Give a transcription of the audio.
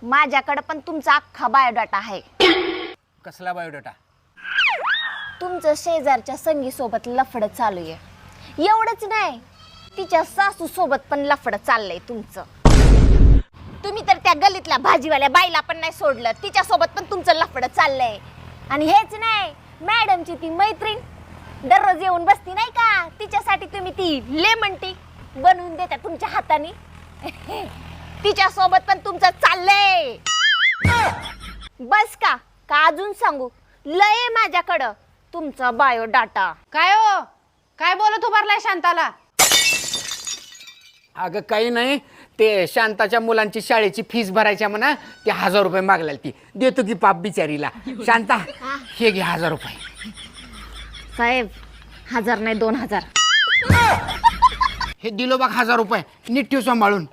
माझ्याकडे पण तुमचा अख्खा बायोडाटा आहे. कसला बायोडाटा? तुमचं शेजारच्या संगी सोबत लफडं चालू आहे. एवढंच नाही, तिच्या सासू सोबत पण लफडं चाललंय तुमचं. तुम्ही तर त्या गलीतल्या भाजीवाल्या बाईला पण नाही सोडलं, तिच्या सोबत पण तुमचं लफडं चाललंय. आणि हेच नाही, मॅडमची ती मैत्रीण दररोज येऊन बसती नाही का, तिच्यासाठी तुम्ही ती लेमन टी बनवून देता तुमच्या हाताने. तिच्या सोबत पण तुमचं चाललंय. बस का अजून सांगू? लय माझ्याकडं तुमचा बायोडाटा. काय हो, काय बोलत उभारलाय शांताला? अगं काही नाही, ते शांताच्या मुलांची शाळेची फीस भरायच्या म्हणा, ते 1000 रुपये मागलाल, ती देतो की पाप बिचारीला. शांता हे घे 1000 रुपये. साहेब 1000 नाही 2000. हे दिलो बघ 1000 रुपये, नीट ठेव सांभाळून.